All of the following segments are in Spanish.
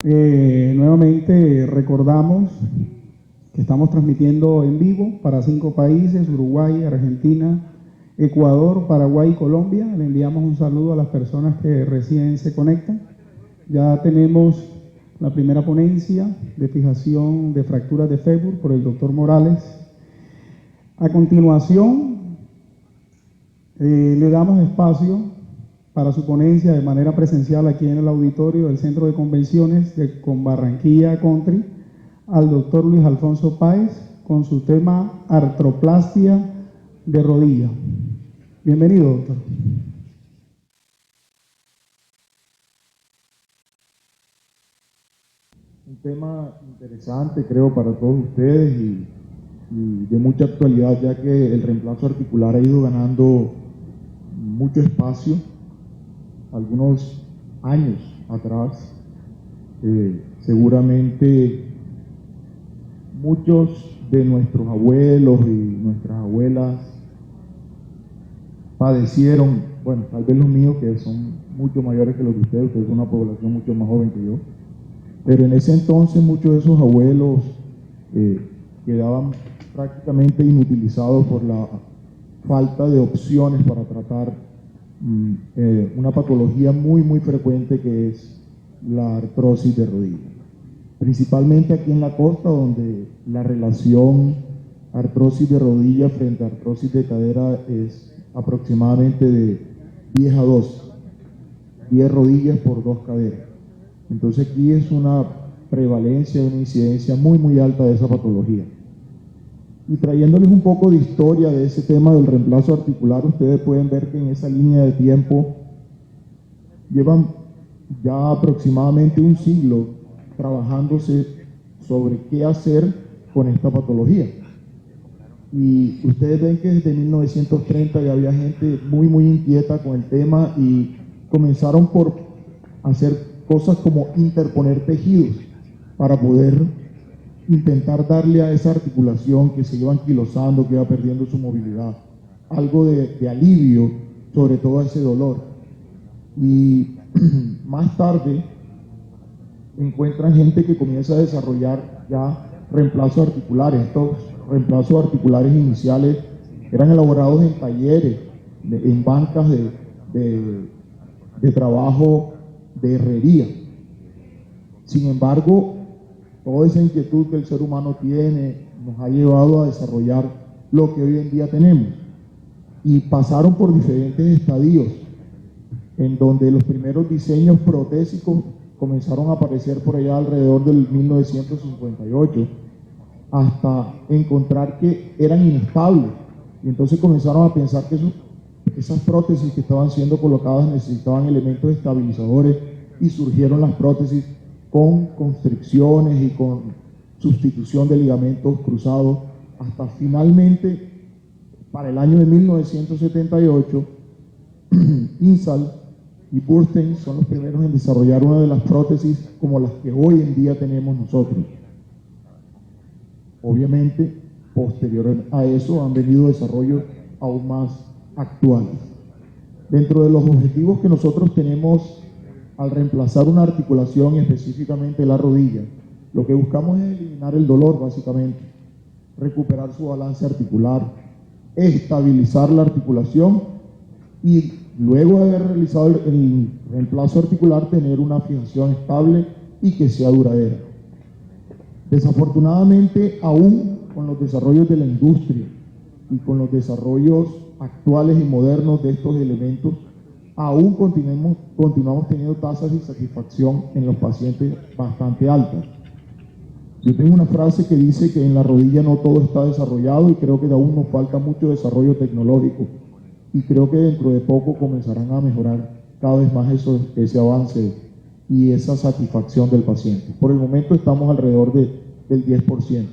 Nuevamente recordamos que estamos transmitiendo en vivo para 5 países: Uruguay, Argentina, Ecuador, Paraguay y Colombia. Le enviamos un saludo a las personas que recién se conectan. Ya tenemos la primera ponencia de fijación de fracturas de Fébur por el doctor Morales. A continuación, le damos espacio para su ponencia de manera presencial aquí en el auditorio del Centro de Convenciones de Barranquilla Country al doctor Luis Alfonso Páez con su tema artroplastia de rodilla. Bienvenido, doctor. Un tema interesante, creo, para todos ustedes y de mucha actualidad, ya que el reemplazo articular ha ido ganando mucho espacio. Algunos años atrás, seguramente muchos de nuestros abuelos y nuestras abuelas padecieron, bueno, tal vez los míos, que son mucho mayores que los de ustedes son una población mucho más joven que yo, pero en ese entonces muchos de esos abuelos quedaban prácticamente inutilizados por la falta de opciones para tratar una patología muy frecuente, que es la artrosis de rodilla. Principalmente aquí en la costa, donde la relación artrosis de rodilla frente a artrosis de cadera es aproximadamente de 10 a 2, 10 rodillas por 2 caderas. Entonces aquí es una prevalencia, una incidencia muy alta de esa patología. Y trayéndoles un poco de historia de ese tema del reemplazo articular, ustedes pueden ver que en esa línea de tiempo llevan ya aproximadamente un siglo trabajándose sobre qué hacer con esta patología. Y ustedes ven que desde 1930 ya había gente muy inquieta con el tema y comenzaron por hacer cosas como interponer tejidos para poder intentar darle a esa articulación que se iba anquilosando, que iba perdiendo su movilidad, algo de alivio sobre todo ese dolor. Y más tarde encuentran gente que comienza a desarrollar ya reemplazos articulares. Estos reemplazos articulares iniciales eran elaborados en talleres, en bancas de trabajo de herrería. Sin embargo, toda esa inquietud que el ser humano tiene nos ha llevado a desarrollar lo que hoy en día tenemos. Y pasaron por diferentes estadios, en donde los primeros diseños protésicos comenzaron a aparecer por allá alrededor del 1958, hasta encontrar que eran inestables. Y entonces comenzaron a pensar que esas prótesis que estaban siendo colocadas necesitaban elementos estabilizadores, y surgieron las prótesis con constricciones y con sustitución de ligamentos cruzados, hasta finalmente, para el año de 1978, Insal y Burstein son los primeros en desarrollar una de las prótesis como las que hoy en día tenemos nosotros. Obviamente, posterior a eso han venido desarrollos aún más actuales. Dentro de los objetivos que nosotros tenemos al reemplazar una articulación, específicamente la rodilla, lo que buscamos es eliminar el dolor, básicamente, recuperar su balance articular, estabilizar la articulación y luego de haber realizado el reemplazo articular, tener una fijación estable y que sea duradera. Desafortunadamente, aún con los desarrollos de la industria y con los desarrollos actuales y modernos de estos elementos, aún continuamos teniendo tasas de insatisfacción en los pacientes bastante altas. Yo tengo una frase que dice que en la rodilla no todo está desarrollado, y creo que aún nos falta mucho desarrollo tecnológico, y creo que dentro de poco comenzarán a mejorar cada vez más ese avance y esa satisfacción del paciente. Por el momento estamos alrededor del 10%.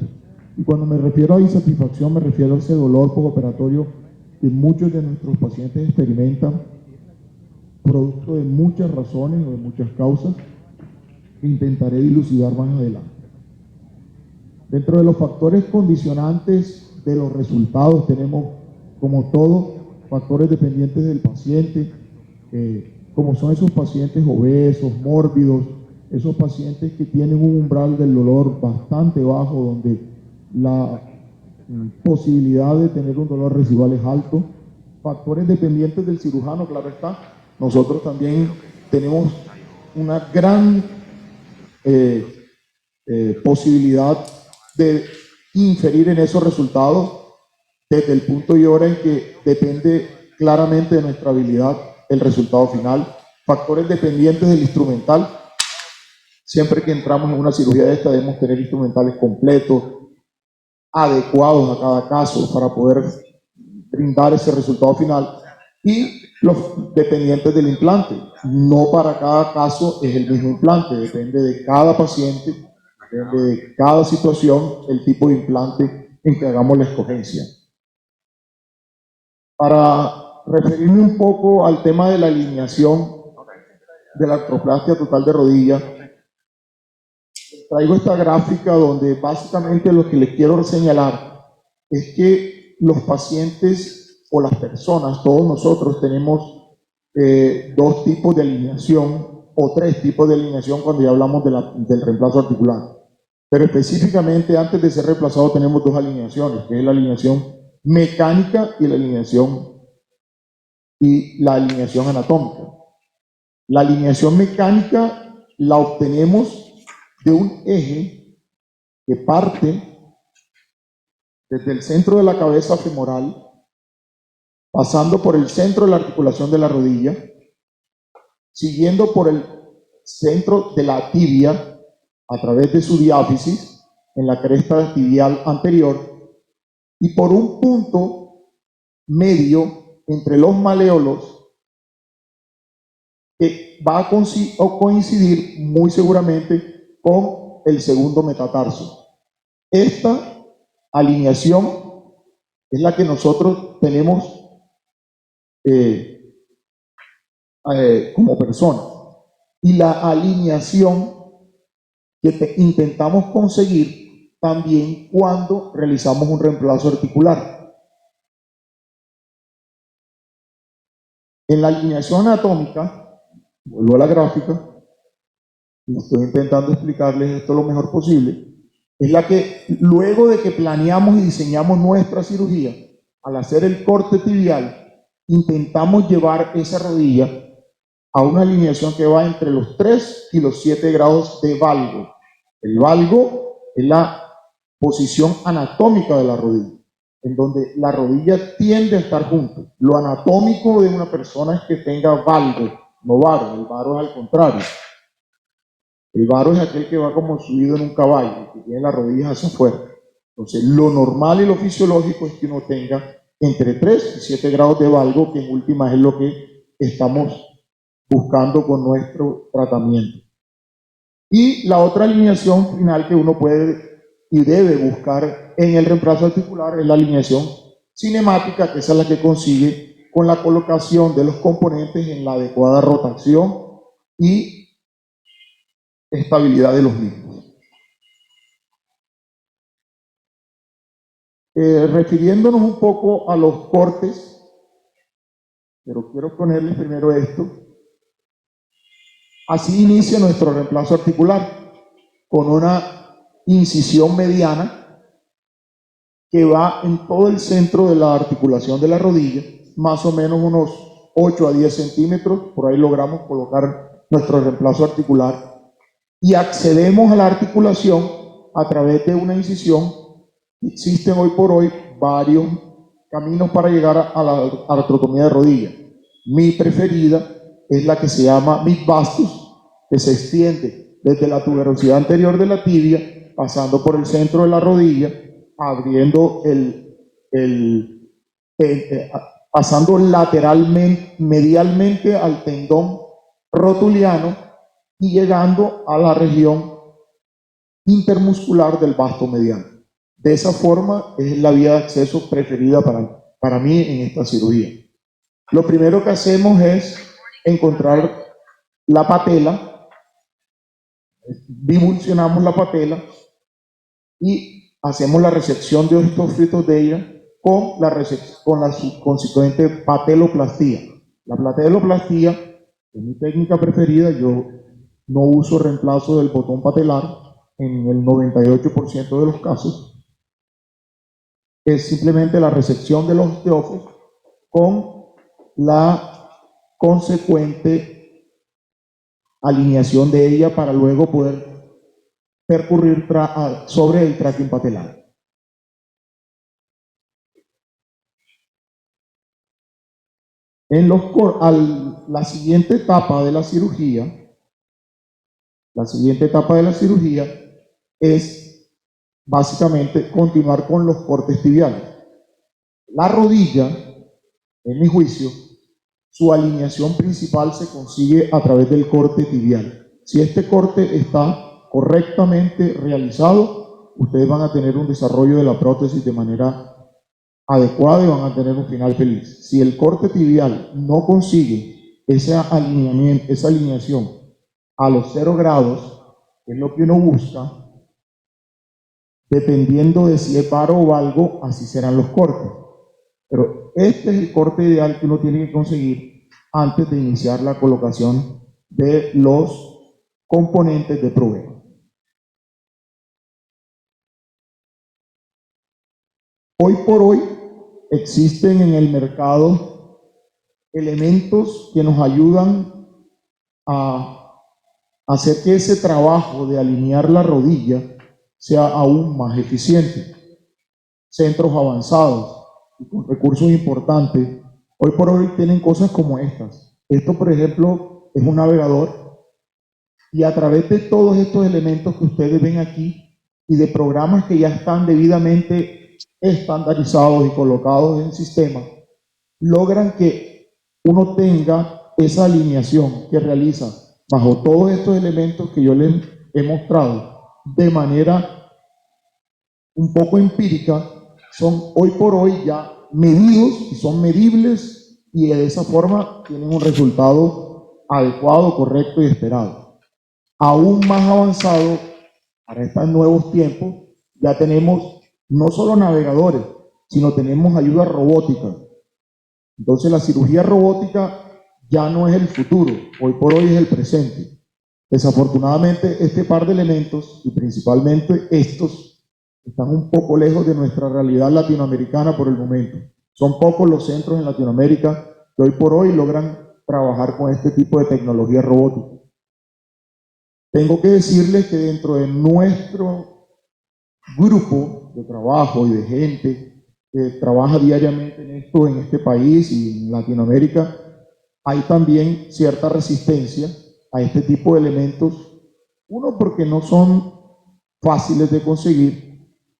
Y cuando me refiero a insatisfacción, me refiero a ese dolor postoperatorio que muchos de nuestros pacientes experimentan, producto de muchas razones o de muchas causas, que intentaré dilucidar más adelante. Dentro de los factores condicionantes de los resultados tenemos, como todo, factores dependientes del paciente, como son esos pacientes obesos, mórbidos, esos pacientes que tienen un umbral del dolor bastante bajo, donde la posibilidad de tener un dolor residual es alto, factores dependientes del cirujano, claro está. Nosotros también tenemos una gran posibilidad de inferir en esos resultados desde el punto y hora en que depende claramente de nuestra habilidad el resultado final. Factores dependientes del instrumental. Siempre que entramos en una cirugía de esta debemos tener instrumentales completos, adecuados a cada caso para poder brindar ese resultado final. Y los dependientes del implante. No para cada caso es el mismo implante, depende de cada paciente, depende de cada situación, el tipo de implante en que hagamos la escogencia. Para referirme un poco al tema de la alineación de la artroplastia total de rodilla, traigo esta gráfica donde básicamente lo que les quiero señalar es que los pacientes o las personas, todos nosotros tenemos dos tipos de alineación o tres tipos de alineación cuando ya hablamos del reemplazo articular. Pero específicamente antes de ser reemplazado tenemos dos alineaciones, que es la alineación mecánica y la alineación anatómica. La alineación mecánica la obtenemos de un eje que parte desde el centro de la cabeza femoral, pasando por el centro de la articulación de la rodilla, siguiendo por el centro de la tibia a través de su diáfisis en la cresta tibial anterior y por un punto medio entre los maleolos que va a coincidir muy seguramente con el segundo metatarso. Esta alineación es la que nosotros tenemos como persona. Y la alineación que intentamos conseguir también cuando realizamos un reemplazo articular. En la alineación anatómica, vuelvo a la gráfica, y estoy intentando explicarles esto lo mejor posible, es la que luego de que planeamos y diseñamos nuestra cirugía, al hacer el corte tibial, intentamos llevar esa rodilla a una alineación que va entre los 3 y los 7 grados de valgo. El valgo es la posición anatómica de la rodilla, en donde la rodilla tiende a estar junto. Lo anatómico de una persona es que tenga valgo, no varo. El varo es al contrario. El varo es aquel que va como subido en un caballo, que tiene las rodillas hacia afuera. Entonces, lo normal y lo fisiológico es que uno tenga entre 3 y 7 grados de valgo, que en última es lo que estamos buscando con nuestro tratamiento. Y la otra alineación final que uno puede y debe buscar en el reemplazo articular es la alineación cinemática, que esa es la que consigue con la colocación de los componentes en la adecuada rotación y estabilidad de los mismos. Refiriéndonos un poco a los cortes, pero quiero ponerles primero esto. Así inicia nuestro reemplazo articular, con una incisión mediana que va en todo el centro de la articulación de la rodilla, más o menos unos 8 a 10 centímetros, por ahí logramos colocar nuestro reemplazo articular, y accedemos a la articulación a través de una incisión. Existen hoy por hoy varios caminos para llegar a la artrotomía de rodilla. Mi preferida es la que se llama midvastus, que se extiende desde la tuberosidad anterior de la tibia, pasando por el centro de la rodilla, abriendo pasando lateralmente, medialmente al tendón rotuliano y llegando a la región intermuscular del vasto mediano. De esa forma es la vía de acceso preferida para mí en esta cirugía. Lo primero que hacemos es encontrar la patela, divulsionamos la patela y hacemos la resección de estos fritos de ella con la consecuente pateloplastía. La pateloplastía es mi técnica preferida. Yo no uso reemplazo del botón patelar en el 98% de los casos. Es simplemente la resección de los osteófos con la consecuente alineación de ella para luego poder percurrir sobre el tracking patelar. La siguiente etapa de la cirugía es básicamente continuar con los cortes tibiales. La rodilla, en mi juicio, su alineación principal se consigue a través del corte tibial. Si este corte está correctamente realizado, ustedes van a tener un desarrollo de la prótesis de manera adecuada y van a tener un final feliz. Si el corte tibial no consigue ese alineamiento, esa alineación a los 0 grados, que es lo que uno busca, dependiendo de si es paro o valgo, así serán los cortes. Pero este es el corte ideal que uno tiene que conseguir antes de iniciar la colocación de los componentes de prueba. Hoy por hoy existen en el mercado elementos que nos ayudan a hacer que ese trabajo de alinear la rodilla sea aún más eficiente. Centros avanzados y con recursos importantes, hoy por hoy tienen cosas como estas. Esto, por ejemplo, es un navegador y a través de todos estos elementos que ustedes ven aquí y de programas que ya están debidamente estandarizados y colocados en el sistema, logran que uno tenga esa alineación que realiza bajo todos estos elementos que yo les he mostrado de manera un poco empírica, son hoy por hoy ya medidos y son medibles y de esa forma tienen un resultado adecuado, correcto y esperado. Aún más avanzado, para estos nuevos tiempos, ya tenemos no solo navegadores, sino tenemos ayuda robótica. Entonces la cirugía robótica ya no es el futuro, hoy por hoy es el presente. Desafortunadamente este par de elementos, y principalmente estos, están un poco lejos de nuestra realidad latinoamericana por el momento. Son pocos los centros en Latinoamérica que hoy por hoy logran trabajar con este tipo de tecnología robótica. Tengo que decirles que dentro de nuestro grupo de trabajo y de gente que trabaja diariamente en esto, en este país y en Latinoamérica, hay también cierta resistencia a este tipo de elementos. Uno, porque no son fáciles de conseguir,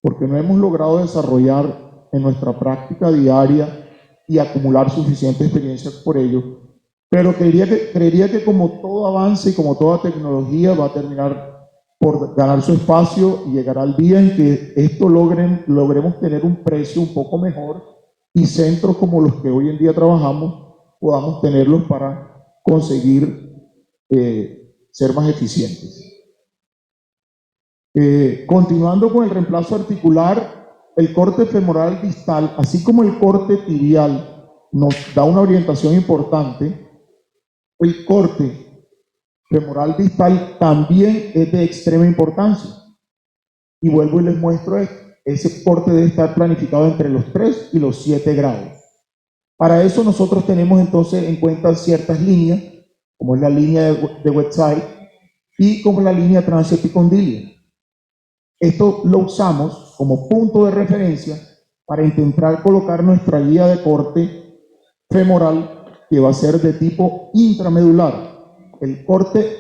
porque no hemos logrado desarrollar en nuestra práctica diaria y acumular suficiente experiencia por ello. Pero creería que como todo avance y como toda tecnología va a terminar por ganar su espacio y llegará el día en que esto logremos tener un precio un poco mejor y centros como los que hoy en día trabajamos podamos tenerlos para conseguir ser más eficientes. Continuando con el reemplazo articular, el corte femoral distal, así como el corte tibial, nos da una orientación importante. El corte femoral distal también es de extrema importancia. Y vuelvo y les muestro esto. Ese corte debe estar planificado entre los 3 y los 7 grados. Para eso nosotros tenemos entonces en cuenta ciertas líneas, como es la línea de Westside y como la línea transepicondiliar. Esto lo usamos como punto de referencia para intentar colocar nuestra guía de corte femoral que va a ser de tipo intramedular. El corte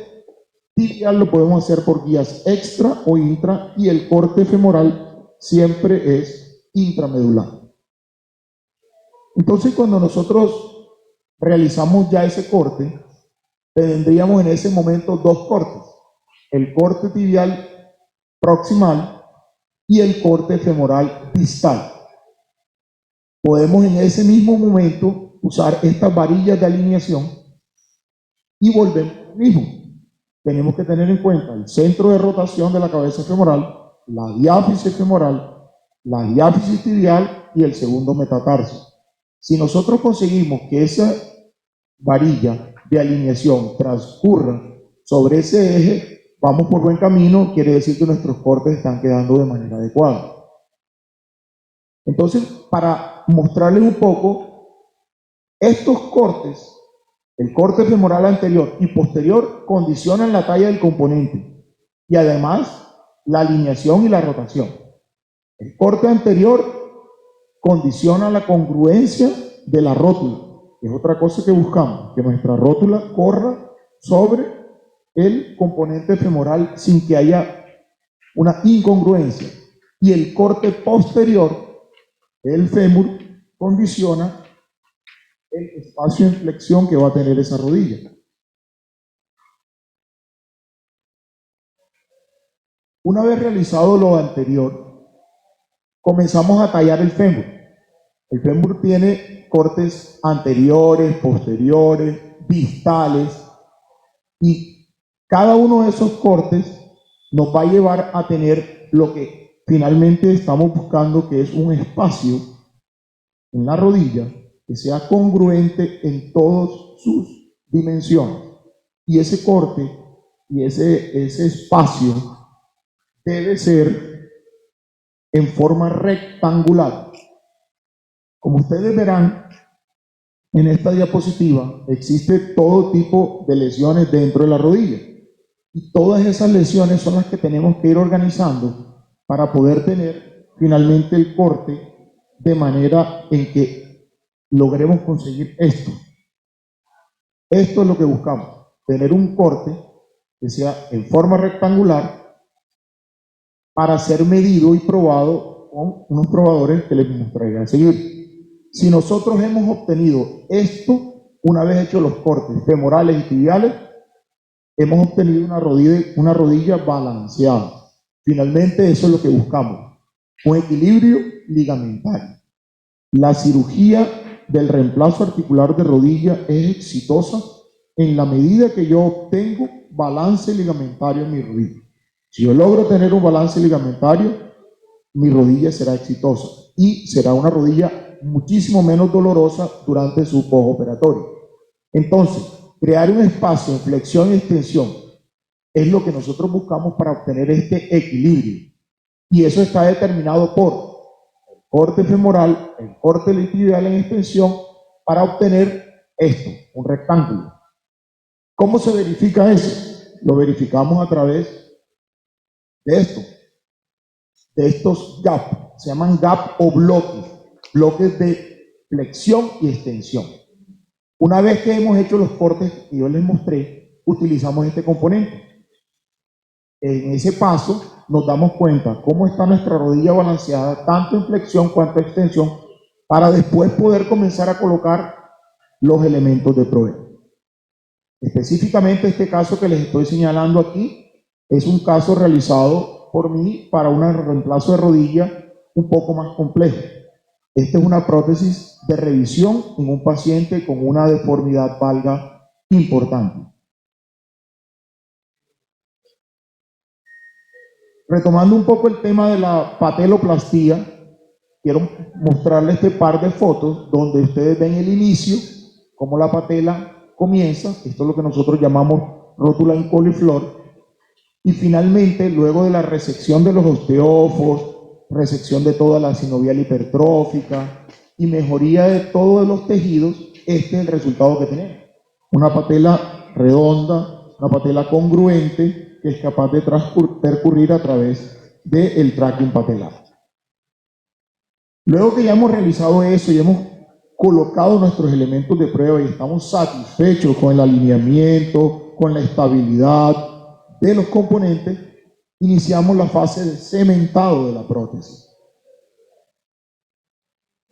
tibial lo podemos hacer por guías extra o intra y el corte femoral siempre es intramedular. Entonces cuando nosotros realizamos ya ese corte, tendríamos en ese momento dos cortes. El corte tibial proximal y el corte femoral distal. Podemos en ese mismo momento usar estas varillas de alineación y volvemos a lo mismo. Tenemos que tener en cuenta el centro de rotación de la cabeza femoral, la diáfisis femoral, la diáfisis tibial y el segundo metatarso. Si nosotros conseguimos que esa varilla de alineación transcurra sobre ese eje vamos por buen camino, quiere decir que nuestros cortes están quedando de manera adecuada. Entonces, para mostrarles un poco, estos cortes, el corte femoral anterior y posterior, condicionan la talla del componente y además la alineación y la rotación. El corte anterior condiciona la congruencia de la rótula, que es otra cosa que buscamos, que nuestra rótula corra sobre el componente femoral sin que haya una incongruencia. Y el corte posterior, el fémur, condiciona el espacio de flexión que va a tener esa rodilla. Una vez realizado lo anterior, comenzamos a tallar el fémur. El fémur tiene cortes anteriores, posteriores, distales, y cada uno de esos cortes nos va a llevar a tener lo que finalmente estamos buscando, que es un espacio en la rodilla que sea congruente en todas sus dimensiones. Y ese corte y ese espacio debe ser en forma rectangular. Como ustedes verán en esta diapositiva, existe todo tipo de lesiones dentro de la rodilla. Y todas esas lesiones son las que tenemos que ir organizando para poder tener finalmente el corte de manera en que logremos conseguir esto. Esto es lo que buscamos, tener un corte que sea en forma rectangular para ser medido y probado con unos probadores que les mostraré a seguir. Si nosotros hemos obtenido esto, una vez hechos los cortes femorales y tibiales, hemos obtenido una rodilla balanceada. Finalmente eso es lo que buscamos, un equilibrio ligamentario. La cirugía del reemplazo articular de rodilla es exitosa en la medida que yo obtengo balance ligamentario en mi rodilla. Si yo logro tener un balance ligamentario, mi rodilla será exitosa y será una rodilla muchísimo menos dolorosa durante su postoperatorio. Entonces, crear un espacio en flexión y extensión es lo que nosotros buscamos para obtener este equilibrio. Y eso está determinado por el corte femoral, el corte tibial en extensión, para obtener esto, un rectángulo. ¿Cómo se verifica eso? Lo verificamos a través de esto, de estos gaps, se llaman gap o bloques de flexión y extensión. Una vez que hemos hecho los cortes que yo les mostré, utilizamos este componente. En ese paso nos damos cuenta cómo está nuestra rodilla balanceada, tanto en flexión cuanto en extensión, para después poder comenzar a colocar los elementos de provea. Específicamente este caso que les estoy señalando aquí es un caso realizado por mí para un reemplazo de rodilla un poco más complejo. Esta es una prótesis de revisión en un paciente con una deformidad valga importante. Retomando un poco el tema de la pateloplastía, quiero mostrarles este par de fotos donde ustedes ven el inicio, cómo la patela comienza, esto es lo que nosotros llamamos rótula en coliflor, y finalmente, luego de la resección de los osteófos, resección de toda la sinovial hipertrófica y mejoría de todos los tejidos, este es el resultado que tenemos. Una patela redonda, una patela congruente, que es capaz de percurrir a través del tracking patelar. Luego que ya hemos realizado eso y hemos colocado nuestros elementos de prueba y estamos satisfechos con el alineamiento, con la estabilidad de los componentes, iniciamos la fase de cementado de la prótesis.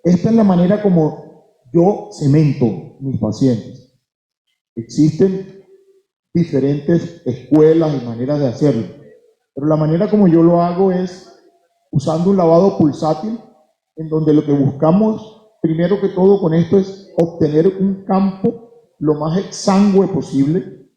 Esta es la manera como yo cemento mis pacientes. Existen diferentes escuelas y maneras de hacerlo, pero la manera como yo lo hago es usando un lavado pulsátil, en donde lo que buscamos primero que todo con esto es obtener un campo lo más exangüe posible,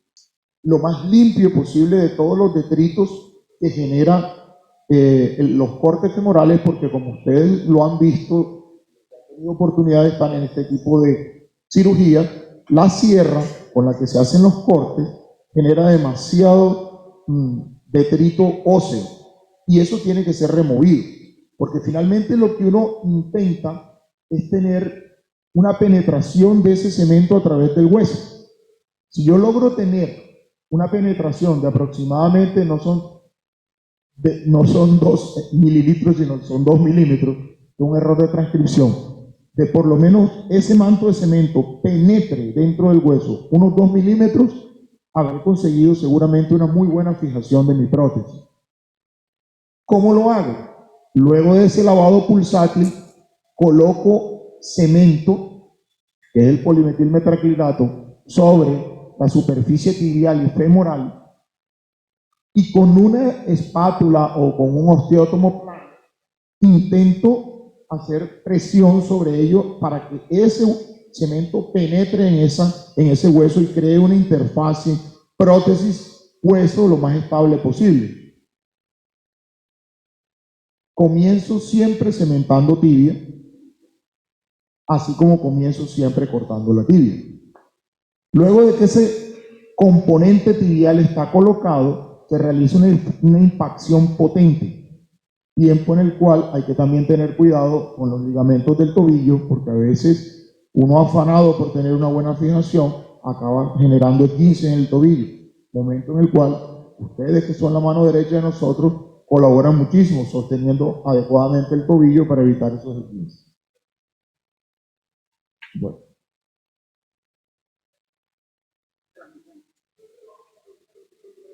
lo más limpio posible de todos los detritos que genera los cortes femorales, porque como ustedes lo han visto, han tenido oportunidad de estar en este tipo de cirugía, la sierra con la que se hacen los cortes genera demasiado detrito óseo y eso tiene que ser removido, porque finalmente lo que uno intenta es tener una penetración de ese cemento a través del hueso. Si yo logro tener una penetración de aproximadamente, no son 2 mililitros, sino son 2 milímetros, de un error de transcripción, de por lo menos ese manto de cemento penetre dentro del hueso unos 2 milímetros, habré conseguido seguramente una muy buena fijación de mi prótesis. ¿Cómo lo hago? Luego de ese lavado pulsátil, coloco cemento, que es el polimetilmetraclidato, sobre la superficie tibial y femoral, y con una espátula o con un osteótomo plano, intento hacer presión sobre ello para que ese cemento penetre en ese hueso y cree una interfase prótesis-hueso lo más estable posible. Comienzo siempre cementando tibia, así como comienzo siempre cortando la tibia. Luego de que ese componente tibial está colocado, se realiza una impacción potente, tiempo en el cual hay que también tener cuidado con los ligamentos del tobillo, porque a veces uno afanado por tener una buena fijación acaba generando esguinces en el tobillo, momento en el cual ustedes, que son la mano derecha de nosotros, colaboran muchísimo sosteniendo adecuadamente el tobillo para evitar esos esguinces. Bueno.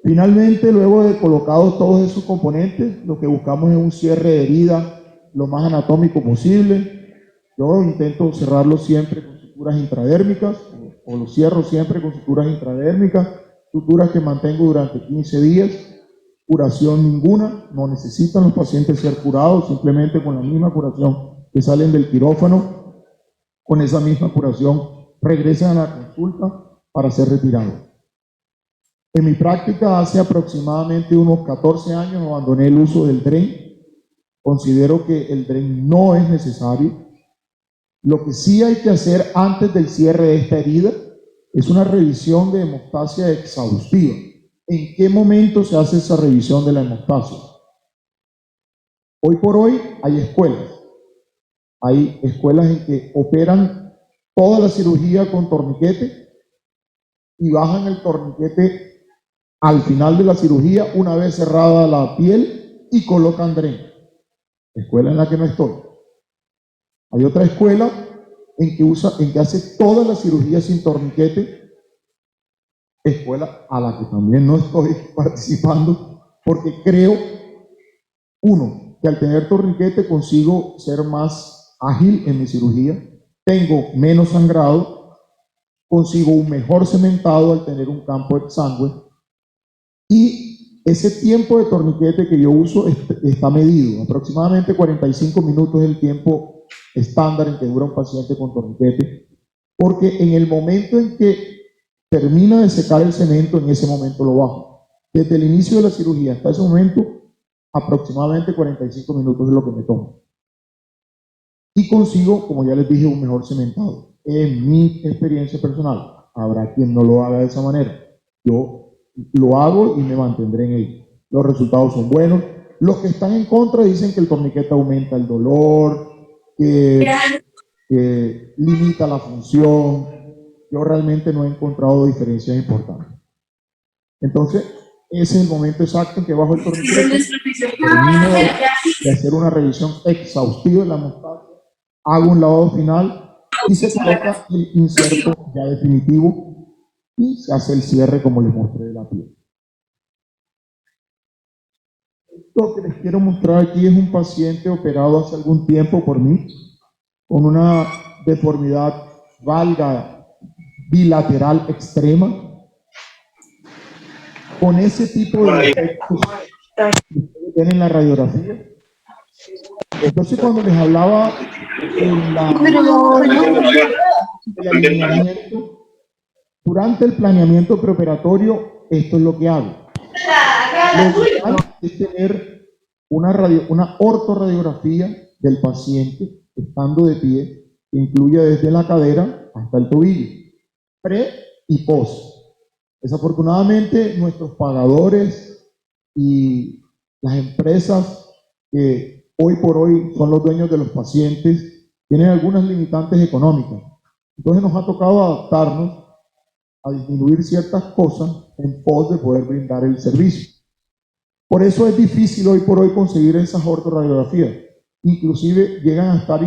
Finalmente, luego de colocados todos esos componentes, lo que buscamos es un cierre de herida lo más anatómico posible. Yo intento cerrarlo siempre con suturas intradérmicas, o lo cierro siempre con suturas intradérmicas, suturas que mantengo durante 15 días, curación ninguna, no necesitan los pacientes ser curados, simplemente con la misma curación que salen del quirófano, con esa misma curación regresan a la consulta para ser retirados. En mi práctica, hace aproximadamente unos 14 años, abandoné el uso del DREN. Considero que el DREN no es necesario. Lo que sí hay que hacer antes del cierre de esta herida es una revisión de hemostasia exhaustiva. ¿En qué momento se hace esa revisión de la hemostasia? Hoy por hoy hay escuelas. Hay escuelas en que operan toda la cirugía con torniquete y bajan el torniquete al final de la cirugía, una vez cerrada la piel, y colocan DREN. Escuela en la que no estoy. Hay otra escuela en que hace toda la cirugía sin torniquete, escuela a la que también no estoy participando, porque creo, uno, que al tener torniquete consigo ser más ágil en mi cirugía, tengo menos sangrado, consigo un mejor cementado al tener un campo exangüe, y ese tiempo de torniquete que yo uso está medido. Aproximadamente 45 minutos es el tiempo estándar en que dura un paciente con torniquete, porque en el momento en que termina de secar el cemento, en ese momento lo bajo. Desde el inicio de la cirugía hasta ese momento, aproximadamente 45 minutos es lo que me toma. Y consigo, como ya les dije, un mejor cementado. En mi experiencia personal, habrá quien no lo haga de esa manera. Yo lo hago y me mantendré en ello. Los resultados son buenos. Los que están en contra dicen que el torniquete aumenta el dolor, que limita la función. Yo realmente no he encontrado diferencias importantes. Entonces, ese es el momento exacto en que bajo el torniquete, termino de hacer una revisión exhaustiva de la hemostasia, hago un lavado final y se coloca el inserto ya definitivo y se hace el cierre como les mostré de la piel. Lo que les quiero mostrar aquí es un paciente operado hace algún tiempo por mí con una deformidad valga bilateral extrema, con ese tipo de efectos que ustedes ven en la radiografía. Entonces, cuando les hablaba del alineamiento, durante el planeamiento preoperatorio, esto es lo que hago. Lo ideal es tener una ortorradiografía del paciente estando de pie, que incluye desde la cadera hasta el tobillo, pre y post. Desafortunadamente, nuestros pagadores y las empresas que hoy por hoy son los dueños de los pacientes tienen algunas limitantes económicas. Entonces nos ha tocado adaptarnos a disminuir ciertas cosas en pos de poder brindar el servicio. Por eso es difícil hoy por hoy conseguir esas ortoradiografías. Inclusive llegan a estar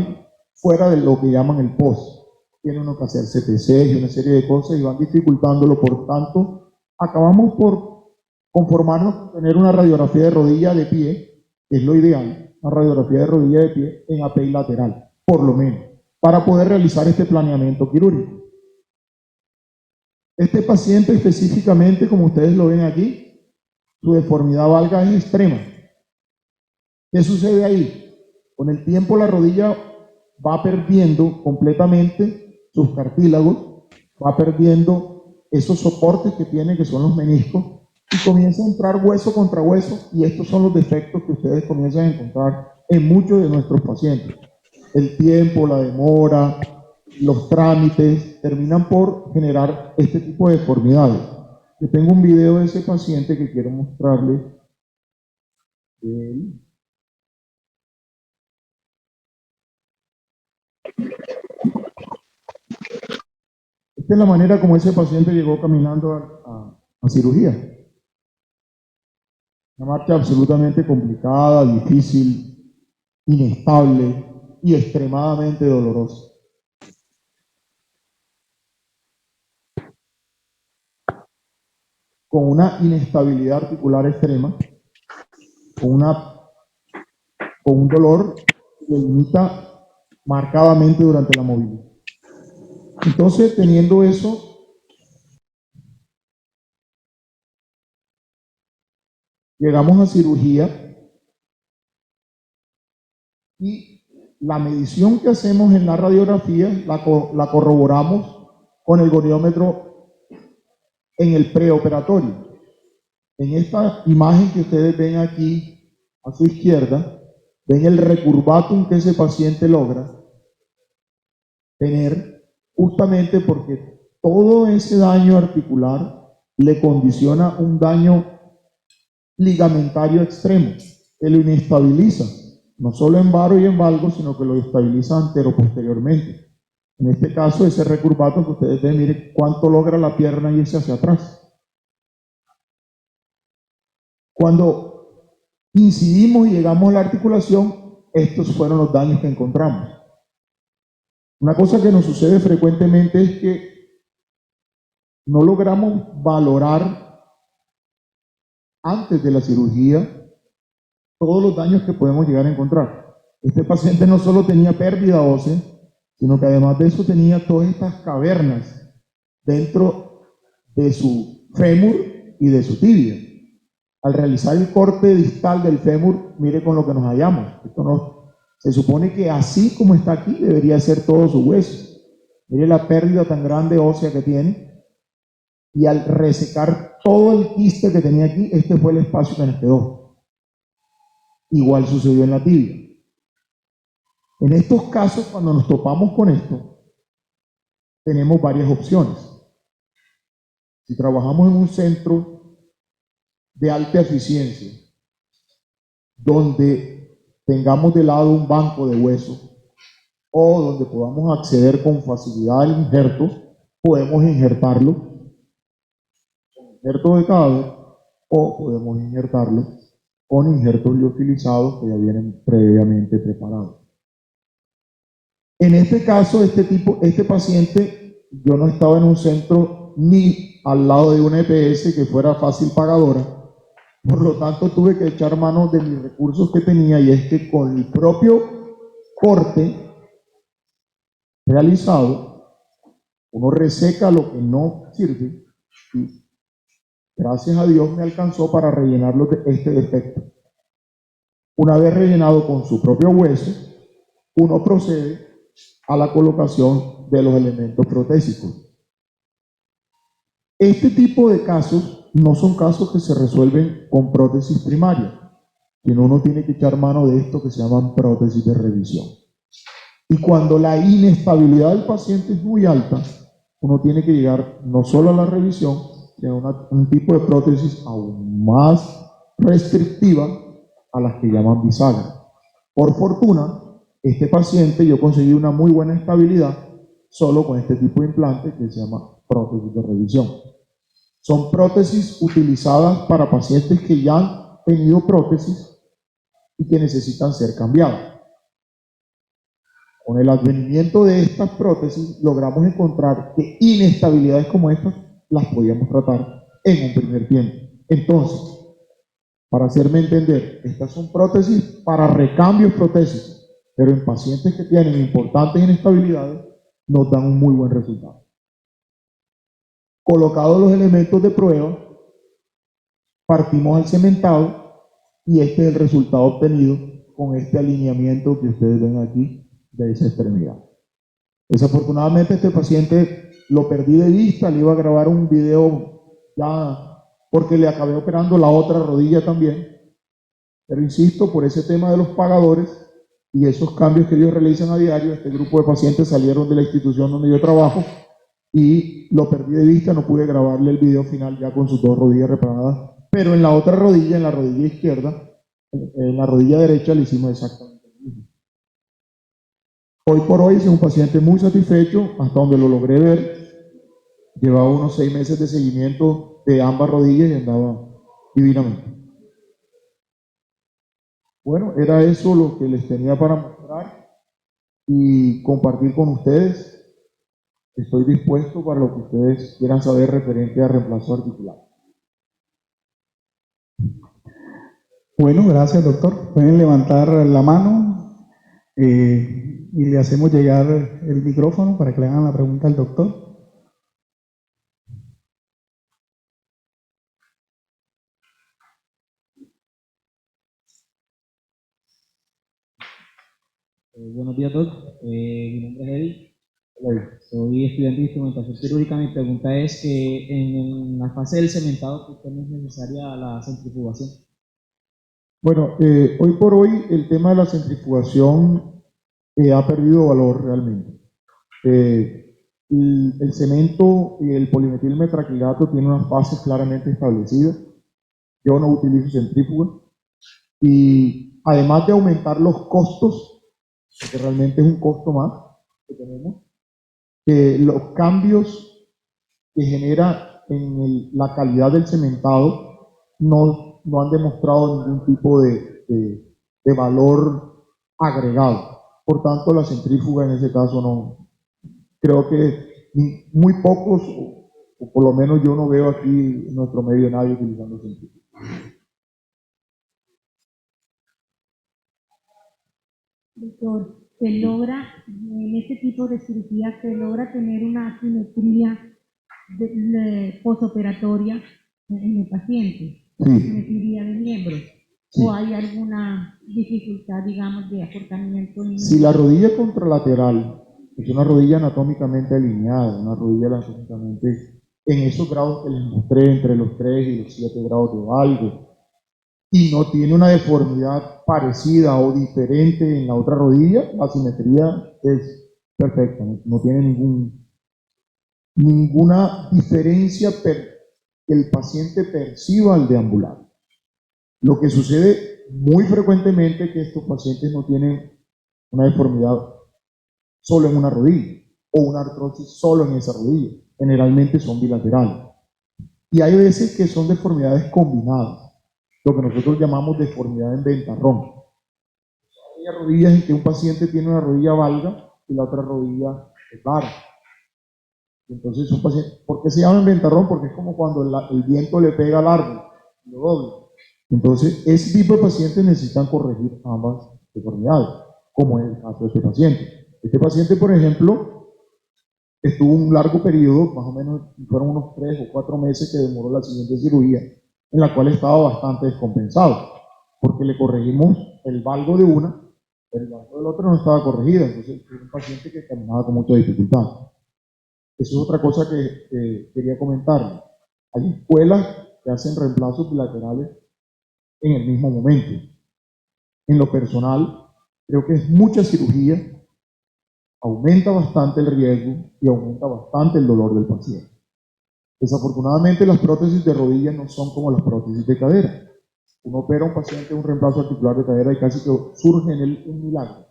fuera de lo que llaman el POS. Tiene uno que hacer CTC y una serie de cosas y van dificultándolo. Por tanto, acabamos por conformarnos con tener una radiografía de rodilla de pie, que es lo ideal, una radiografía de rodilla de pie en API lateral, por lo menos, para poder realizar este planeamiento quirúrgico. Este paciente específicamente, como ustedes lo ven aquí, su deformidad valga es extrema. ¿Qué sucede ahí? Con el tiempo la rodilla va perdiendo completamente sus cartílagos, va perdiendo esos soportes que tiene, que son los meniscos, y comienza a entrar hueso contra hueso, y estos son los defectos que ustedes comienzan a encontrar en muchos de nuestros pacientes. El tiempo, la demora, los trámites terminan por generar este tipo de deformidades. Yo tengo un video de ese paciente que quiero mostrarles. Esta es la manera como ese paciente llegó caminando a cirugía. Una marcha absolutamente complicada, difícil, inestable y extremadamente dolorosa. Con una inestabilidad articular extrema, con un dolor que limita marcadamente durante la movilidad. Entonces, teniendo eso, llegamos a cirugía y la medición que hacemos en la radiografía la corroboramos con el goniómetro en el preoperatorio. En esta imagen que ustedes ven aquí a su izquierda, ven el recurvatum que ese paciente logra tener, justamente porque todo ese daño articular le condiciona un daño ligamentario extremo, que lo inestabiliza, no solo en varo y en valgo, sino que lo estabiliza antero-posteriormente. En este caso, ese recurvatum que ustedes ven, miren cuánto logra la pierna irse hacia atrás. Cuando incidimos y llegamos a la articulación, estos fueron los daños que encontramos. Una cosa que nos sucede frecuentemente es que no logramos valorar antes de la cirugía todos los daños que podemos llegar a encontrar. Este paciente no solo tenía pérdida ósea, sino que además de eso tenía todas estas cavernas dentro de su fémur y de su tibia. Al realizar el corte distal del fémur, mire con lo que nos hallamos. Esto no, se supone que así como está aquí debería ser todo su hueso. Mire la pérdida tan grande ósea que tiene. Y al resecar todo el quiste que tenía aquí, este fue el espacio que nos quedó. Igual sucedió en la tibia. En estos casos, cuando nos topamos con esto, tenemos varias opciones. Si trabajamos en un centro de alta eficiencia, donde tengamos de lado un banco de huesos, o donde podamos acceder con facilidad al injerto, podemos injertarlo con injerto de cadáver, o podemos injertarlo con injertos liofilizados que ya vienen previamente preparados. En este caso, este paciente, yo no estaba en un centro ni al lado de una EPS que fuera fácil pagadora, por lo tanto tuve que echar mano de mis recursos que tenía, y es que con el propio corte realizado, uno reseca lo que no sirve, y gracias a Dios me alcanzó para rellenarlo de este defecto. Una vez rellenado con su propio hueso, uno procede a la colocación de los elementos protésicos. Este tipo de casos no son casos que se resuelven con prótesis primaria, sino uno tiene que echar mano de esto que se llaman prótesis de revisión. Y cuando la inestabilidad del paciente es muy alta, uno tiene que llegar no solo a la revisión, sino un tipo de prótesis aún más restrictiva a las que llaman bisagra. Por fortuna, este paciente yo conseguí una muy buena estabilidad solo con este tipo de implante que se llama prótesis de revisión. Son prótesis utilizadas para pacientes que ya han tenido prótesis y que necesitan ser cambiadas. Con el advenimiento de estas prótesis logramos encontrar que inestabilidades como estas las podíamos tratar en un primer tiempo. Entonces, para hacerme entender, estas son prótesis para recambios protésicos, pero en pacientes que tienen importantes inestabilidades nos dan un muy buen resultado. Colocados los elementos de prueba, partimos al cementado y este es el resultado obtenido con este alineamiento que ustedes ven aquí de esa extremidad. Desafortunadamente este paciente lo perdí de vista, le iba a grabar un video ya porque le acabé operando la otra rodilla también, pero insisto, por ese tema de los pagadores y esos cambios que ellos realizan a diario, este grupo de pacientes salieron de la institución donde yo trabajo y lo perdí de vista, no pude grabarle el video final ya con sus dos rodillas reparadas, pero en la otra rodilla, en la rodilla izquierda, en la rodilla derecha le hicimos exactamente lo mismo. Hoy por hoy es un paciente muy satisfecho, hasta donde lo logré ver, llevaba unos 6 meses de seguimiento de ambas rodillas y andaba divinamente. Bueno, era eso lo que les tenía para mostrar y compartir con ustedes. Estoy dispuesto para lo que ustedes quieran saber referente a reemplazo articular. Bueno, gracias, doctor. Pueden levantar la mano y le hacemos llegar el micrófono para que le hagan la pregunta al doctor. Buenos días, Doc. Mi nombre es Eddie. Soy estudiante de instrumentación quirúrgica. Mi pregunta es que en la fase del cementado, ¿por qué no es necesaria la centrifugación? Bueno, hoy por hoy el tema de la centrifugación ha perdido valor realmente. El cemento y el polimetilmetraquilato tienen unas fases claramente establecidas. Yo no utilizo centrífuga y además de aumentar los costos, porque realmente es un costo más que tenemos, los cambios que genera en la calidad del cementado no han demostrado ningún tipo de valor agregado. Por tanto, la centrífuga en ese caso no. Creo que muy pocos, o por lo menos yo no veo aquí en nuestro medio nadie utilizando centrífuga. Doctor, se logra, en este tipo de cirugía, se logra tener una asimetría posoperatoria en el paciente, asimetría de miembros, o hay alguna dificultad, digamos, de acortamiento. Si la rodilla contralateral es una rodilla anatómicamente alineada, una rodilla anatómicamente en esos grados que les mostré, entre los 3 y los 7 grados de valgo, y no tiene una deformidad parecida o diferente en la otra rodilla, la simetría es perfecta, no tiene ninguna diferencia que el paciente perciba al deambular. Lo que sucede muy frecuentemente es que estos pacientes no tienen una deformidad solo en una rodilla o una artrosis solo en esa rodilla, generalmente son bilaterales. Y hay veces que son deformidades combinadas, lo que nosotros llamamos deformidad en ventarrón. Hay rodillas en que un paciente tiene una rodilla valga y la otra rodilla es larga. Entonces, un paciente, ¿por qué se llama en ventarrón? Porque es como cuando el viento le pega al árbol, lo dobla. Entonces, ese tipo de pacientes necesitan corregir ambas deformidades, como es el caso de este paciente. Este paciente, por ejemplo, estuvo un largo periodo, más o menos, fueron unos 3 o 4 meses que demoró la siguiente cirugía, en la cual estaba bastante descompensado, porque le corregimos el valgo de una, pero el valgo del otro no estaba corregido, entonces era un paciente que caminaba con mucha dificultad. Eso es otra cosa que quería comentarles. Hay escuelas que hacen reemplazos bilaterales en el mismo momento. En lo personal, creo que es mucha cirugía, aumenta bastante el riesgo y aumenta bastante el dolor del paciente. Desafortunadamente, las prótesis de rodilla no son como las prótesis de cadera. Uno opera a un paciente un reemplazo articular de cadera y casi que surge en él un milagro.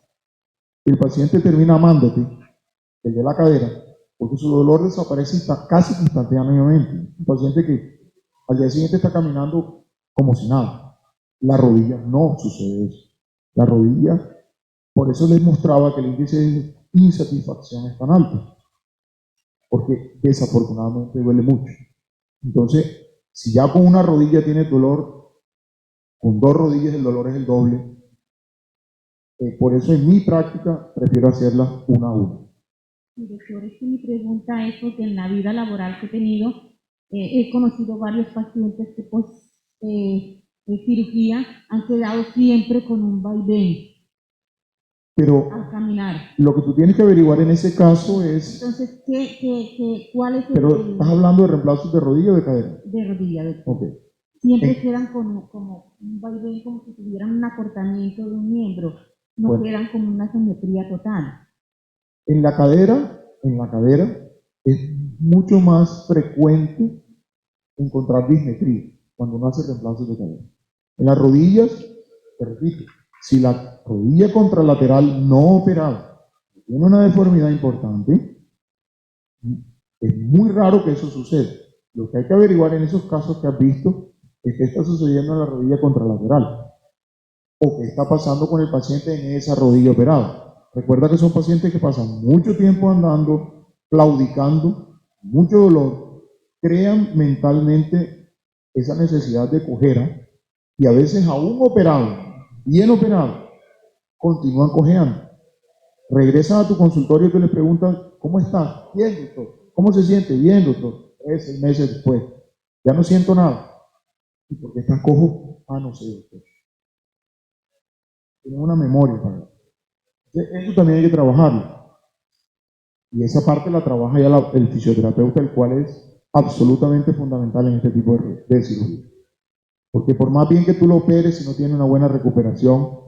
El paciente termina amándote, el de la cadera, porque su dolor desaparece casi instantáneamente. Un paciente que al día siguiente está caminando como si nada. La rodilla no sucede eso. La rodilla, por eso les mostraba que el índice de insatisfacción es tan alto, porque desafortunadamente duele mucho. Entonces, si ya con una rodilla tienes dolor, con dos rodillas el dolor es el doble. Por eso en mi práctica prefiero hacerlas una a una. Mi doctor, es que mi pregunta es porque en la vida laboral que he tenido, he conocido varios pacientes que de cirugía han quedado siempre con un vaivén Pero al caminar. lo que tú tienes que averiguar en ese caso es... Entonces, ¿cuál es Pero estás hablando de reemplazos de rodilla o de cadera. de rodilla? Ok. Siempre quedan como un vaivén, como si tuvieran un acortamiento de un miembro, no Bueno. quedan como una simetría total. En la cadera es mucho más frecuente encontrar dismetría cuando uno hace reemplazos de cadera. En las rodillas, te repito, si la rodilla contralateral no operada tiene una deformidad importante, es muy raro que eso suceda. Lo que hay que averiguar en esos casos que has visto es qué está sucediendo en la rodilla contralateral o qué está pasando con el paciente en esa rodilla operada. Recuerda que son pacientes que pasan mucho tiempo andando, claudicando, mucho dolor, crean mentalmente esa necesidad de cojera y a veces aún operado, bien operado, continúan cojeando. Regresan a tu consultorio y te les preguntan, ¿cómo estás? Bien, doctor. ¿Cómo se siente? Bien, doctor. 6 meses después. Ya no siento nada. ¿Y por qué estás cojo? Ah, no sé, doctor. Tienen una memoria para eso. Eso también hay que trabajarlo. Y esa parte la trabaja ya el fisioterapeuta, el cual es absolutamente fundamental en este tipo de cirugía. Porque por más bien que tú lo operes, si no tiene una buena recuperación,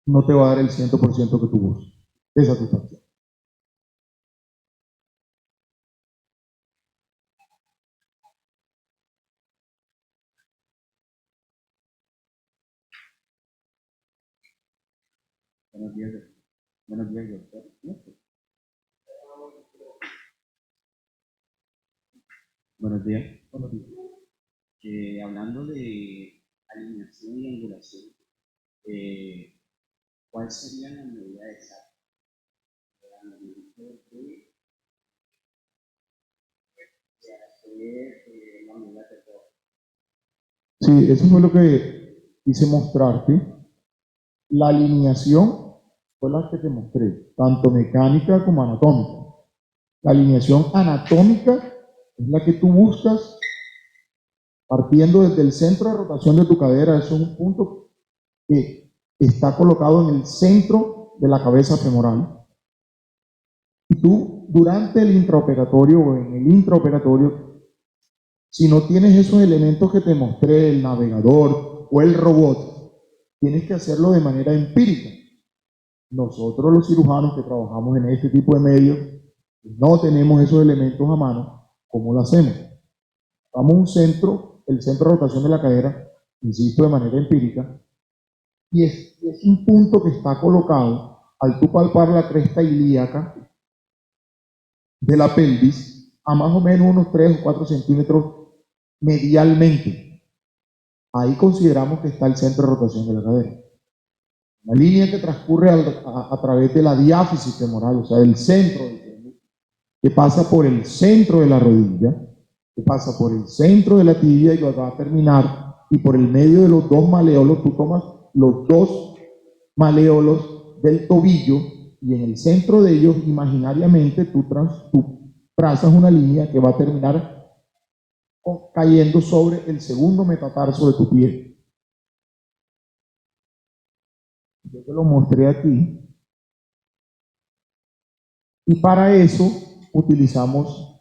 no te va a dar el 100% que tú buscas de satisfacción. Buenos días, doctor. Buenos días. Hablando de alineación y angulación, ¿cuáles serían las medidas exactas? La medida de todo. Sí, eso fue lo que quise mostrarte. La alineación fue la que te mostré, tanto mecánica como anatómica. La alineación anatómica es la que tú buscas partiendo desde el centro de rotación de tu cadera. Eso es un punto que está colocado en el centro de la cabeza femoral. Y tú, durante el intraoperatorio o en el intraoperatorio, si no tienes esos elementos que te mostré, el navegador o el robot, tienes que hacerlo de manera empírica. Nosotros los cirujanos que trabajamos en este tipo de medios, no tenemos esos elementos a mano. ¿Cómo lo hacemos? Vamos a un centro, el centro de rotación de la cadera, insisto, de manera empírica, y es un punto que está colocado al tú palpar la cresta ilíaca de la pelvis a más o menos unos 3 o 4 centímetros medialmente. Ahí consideramos que está el centro de rotación de la cadera. Una línea que transcurre a través de la diáfisis femoral, o sea, el centro del fémur, que pasa por el centro de la rodilla, que pasa por el centro de la tibia y va a terminar, y por el medio de los dos maleolos, tú tomas los dos maleolos del tobillo, y en el centro de ellos, imaginariamente, tú trazas una línea que va a terminar cayendo sobre el segundo metatarso de tu pie. Yo te lo mostré aquí. Y para eso utilizamos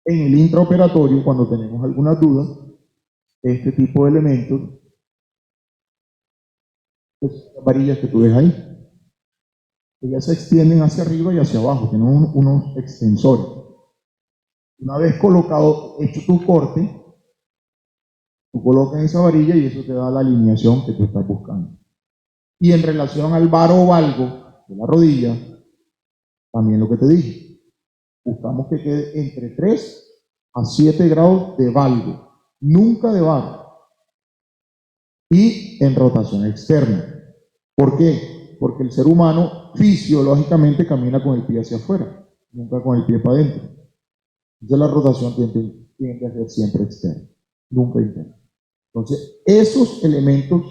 en el intraoperatorio, cuando tenemos algunas dudas, este tipo de elementos, pues, las varillas que tú ves ahí. Ellas se extienden hacia arriba y hacia abajo, tienen unos extensores. Una vez colocado, hecho tu corte, tú colocas esa varilla y eso te da la alineación que tú estás buscando. Y en relación al varo o valgo de la rodilla, también lo que te dije, buscamos que quede entre 3 a 7 grados de valgo, nunca de varo, y en rotación externa. ¿Por qué? Porque el ser humano fisiológicamente camina con el pie hacia afuera, nunca con el pie para adentro. Entonces la rotación tiende a ser siempre externa, nunca interna. Entonces, esos elementos,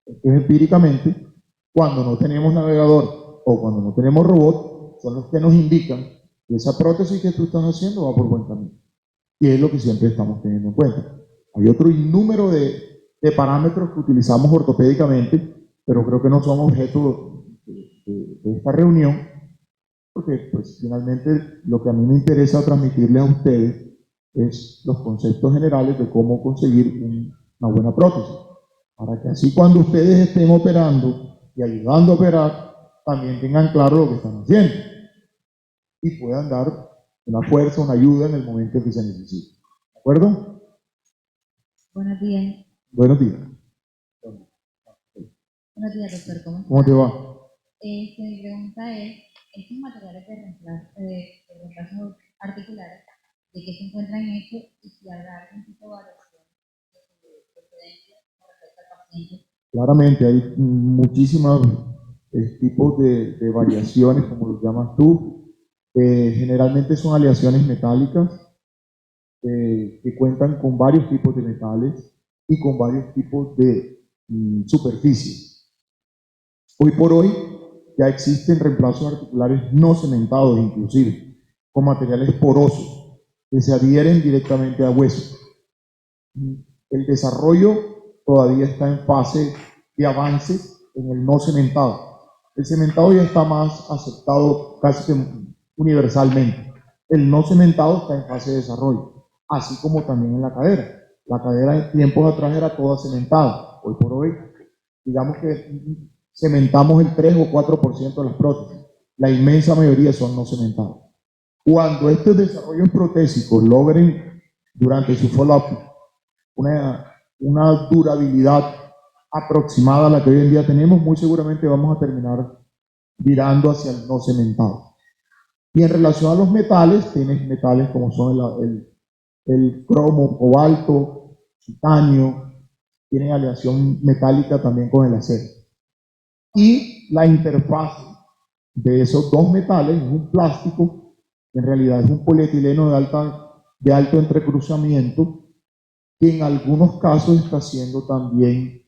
esto es empíricamente, cuando no tenemos navegador o cuando no tenemos robot, son los que nos indican que esa prótesis que tú estás haciendo va por buen camino. Y es lo que siempre estamos teniendo en cuenta. Hay otro innúmero de parámetros que utilizamos ortopédicamente, pero creo que no son objeto de esta reunión, porque pues finalmente lo que a mí me interesa transmitirle a ustedes es los conceptos generales de cómo conseguir una buena prótesis, para que así cuando ustedes estén operando y ayudando a operar, también tengan claro lo que están haciendo y puedan dar una fuerza, una ayuda en el momento que se necesite. ¿De acuerdo? Buenos días. Buenos días. Buenos días, doctor. ¿Cómo te va? Mi pregunta es, estos materiales de reemplazo articulares, ¿de qué se encuentran hechos y si habrá algún tipo de variación de procedencia con respecto al paciente? Claramente hay muchísimos tipos de variaciones, como los llamas tú. Generalmente son aleaciones metálicas que cuentan con varios tipos de metales y con varios tipos de superficies. Hoy por hoy ya existen reemplazos articulares no cementados, inclusive, con materiales porosos que se adhieren directamente a hueso. El desarrollo todavía está en fase de avance en el no cementado. El cementado ya está más aceptado casi que universalmente. El no cementado está en fase de desarrollo, así como también en la cadera. La cadera en tiempos atrás era toda cementada. Hoy por hoy, digamos que cementamos el 3 o 4% de las prótesis. La inmensa mayoría son no cementadas. Cuando estos desarrollos protésicos logren, durante su follow-up, una durabilidad aproximada a la que hoy en día tenemos, muy seguramente vamos a terminar virando hacia el no cementado. Y en relación a los metales, tienes metales como son el cromo, cobalto, titanio, tienen aleación metálica también con el acero. Y la interfaz de esos dos metales es un plástico, que en realidad es un polietileno de alto entrecruzamiento, que en algunos casos está siendo también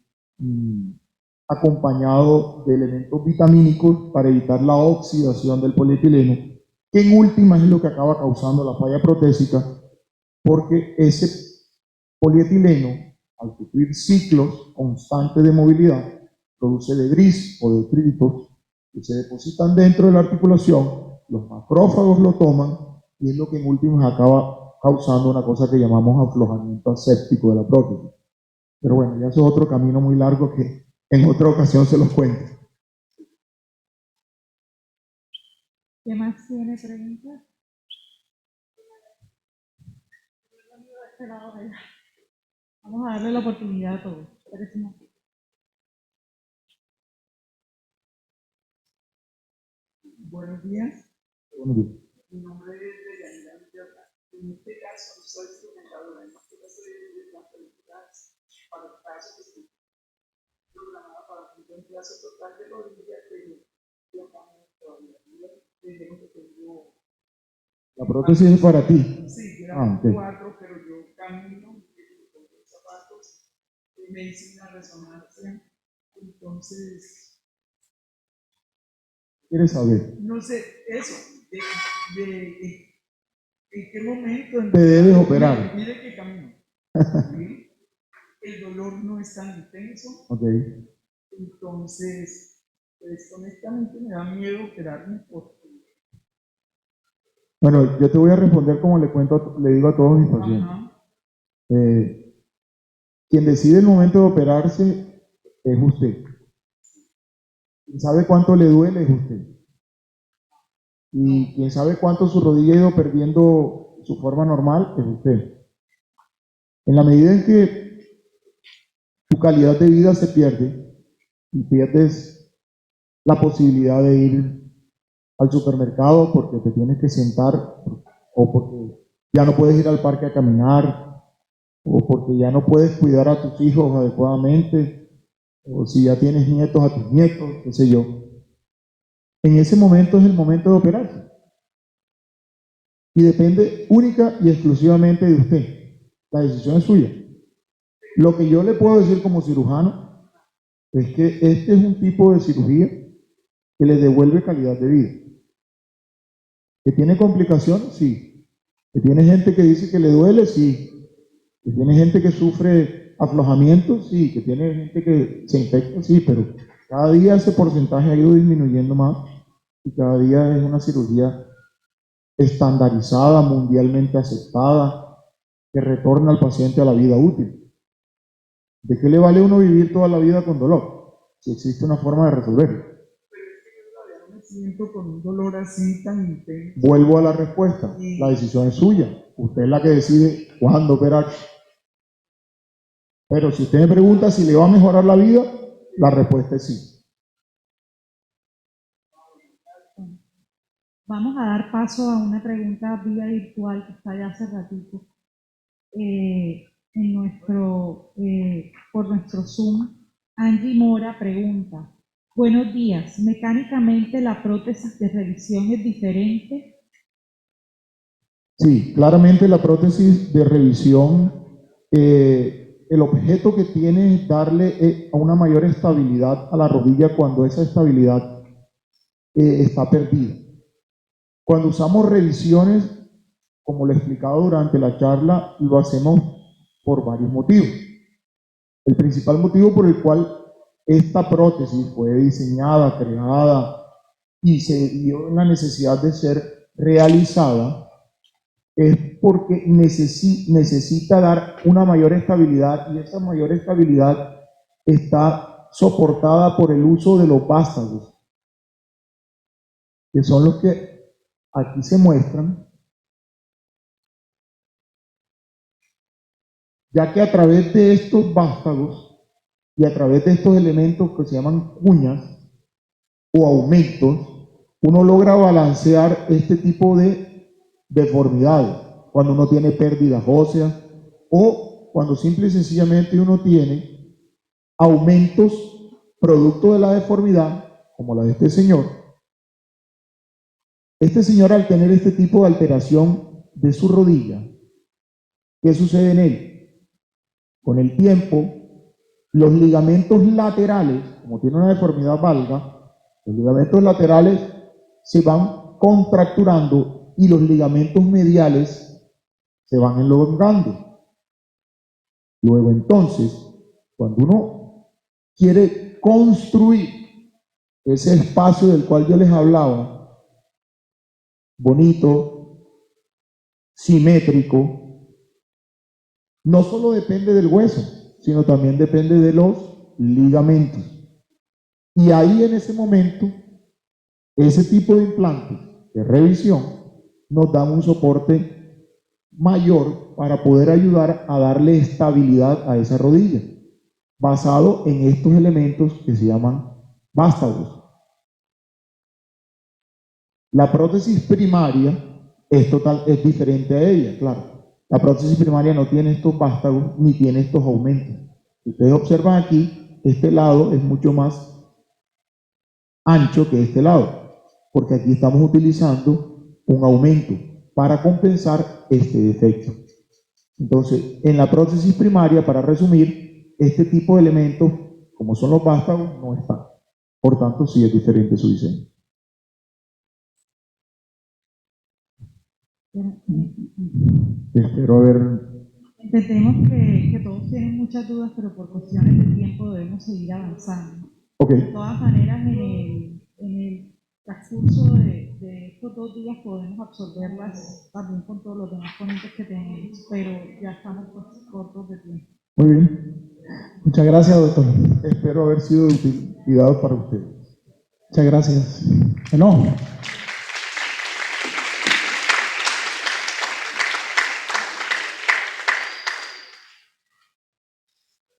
acompañado de elementos vitamínicos para evitar la oxidación del polietileno, que en última es lo que acaba causando la falla protésica, porque ese polietileno, al sufrir ciclos constantes de movilidad, produce debris o detritos que se depositan dentro de la articulación, los macrófagos lo toman y es lo que en últimas acaba causando una cosa que llamamos aflojamiento aséptico de la prótesis. Pero bueno, ya eso es otro camino muy largo que en otra ocasión se los cuento. ¿Qué más tiene preguntas? Vamos a darle la oportunidad a todos. Buenos días, Buenos días. mi nombre es Deyanira Villarra. En este caso, soy instrumentadora en una serie de transferencias para el caso que estoy programada para un reemplazo total de rodillas, pero yo camino todavía. Desde que tengo. La prótesis es para ti. Sí, grado Ok. 4, pero yo camino, con los zapatos, me hice una resonancia, entonces. ¿Quieres saber? No sé, eso, en qué momento Te debes operar. Mire que camino. ¿Sí? El dolor no es tan intenso. Ok. Entonces, pues honestamente me da miedo operarme porque. Bueno, yo te voy a responder como le digo a todos mis pacientes. Ajá. Quien decide el momento de operarse es usted. Quien sabe cuánto le duele es usted. Y quien sabe cuánto su rodilla ha ido perdiendo su forma normal es usted. En la medida en que tu calidad de vida se pierde y pierdes la posibilidad de ir al supermercado porque te tienes que sentar o porque ya no puedes ir al parque a caminar o porque ya no puedes cuidar a tus hijos adecuadamente o si ya tienes nietos a tus nietos, qué sé yo. En ese momento es el momento de operarse y depende única y exclusivamente de usted. La decisión es suya. Lo que yo le puedo decir como cirujano es que este es un tipo de cirugía que le devuelve calidad de vida. ¿Que tiene complicaciones? Sí. ¿Que tiene gente que dice que le duele? Sí. ¿Que tiene gente que sufre aflojamientos? Sí. ¿Que tiene gente que se infecta? Sí, pero cada día ese porcentaje ha ido disminuyendo más y cada día es una cirugía estandarizada, mundialmente aceptada, que retorna al paciente a la vida útil. ¿De qué le vale a uno vivir toda la vida con dolor? Si existe una forma de resolverlo. No me siento con un dolor así tan intenso. Vuelvo a la respuesta. La decisión es suya. Usted es la que decide cuándo operar. Pero si usted me pregunta si le va a mejorar la vida, la respuesta es sí. Vamos a dar paso a una pregunta vía virtual que está ya hace ratito por nuestro Zoom. Angie Mora pregunta: buenos días, ¿mecánicamente la prótesis de revisión es diferente? Sí, claramente la prótesis de revisión, el objeto que tiene es darle a una mayor estabilidad a la rodilla cuando esa estabilidad está perdida. Cuando usamos revisiones, como lo he explicado durante la charla, lo hacemos por varios motivos. El principal motivo por el cual esta prótesis fue diseñada, creada y se dio la necesidad de ser realizada es porque necesita dar una mayor estabilidad y esa mayor estabilidad está soportada por el uso de los vástagos, que son los que aquí se muestran, ya que a través de estos vástagos y a través de estos elementos que se llaman cuñas o aumentos, uno logra balancear este tipo de deformidades, cuando uno tiene pérdidas óseas o cuando simple y sencillamente uno tiene aumentos producto de la deformidad, como la de este señor. Este señor, al tener este tipo de alteración de su rodilla, ¿qué sucede en él? Con el tiempo, los ligamentos laterales, como tiene una deformidad valga, los ligamentos laterales se van contracturando y los ligamentos mediales se van elongando. Luego entonces, cuando uno quiere construir ese espacio del cual yo les hablaba, bonito, simétrico, no solo depende del hueso, sino también depende de los ligamentos. Y ahí en ese momento, ese tipo de implantes de revisión nos dan un soporte mayor para poder ayudar a darle estabilidad a esa rodilla, basado en estos elementos que se llaman vástagos. La prótesis primaria es diferente a ella, claro. La prótesis primaria no tiene estos vástagos ni tiene estos aumentos. Si ustedes observan aquí, este lado es mucho más ancho que este lado, porque aquí estamos utilizando un aumento para compensar este defecto. Entonces, en la prótesis primaria, para resumir, este tipo de elementos, como son los vástagos, no están. Por tanto, sí es diferente su diseño. Espero haber... Entendemos que todos tienen muchas dudas, pero por cuestiones de tiempo debemos seguir avanzando. Okay. De todas maneras, en el transcurso de estos 2 días podemos absorberlas también con todos los demás ponentes que tenemos, pero ya estamos cortos de tiempo. Muy bien. Muchas gracias, doctor. Espero haber sido de utilidad para ustedes. Muchas gracias. Bueno.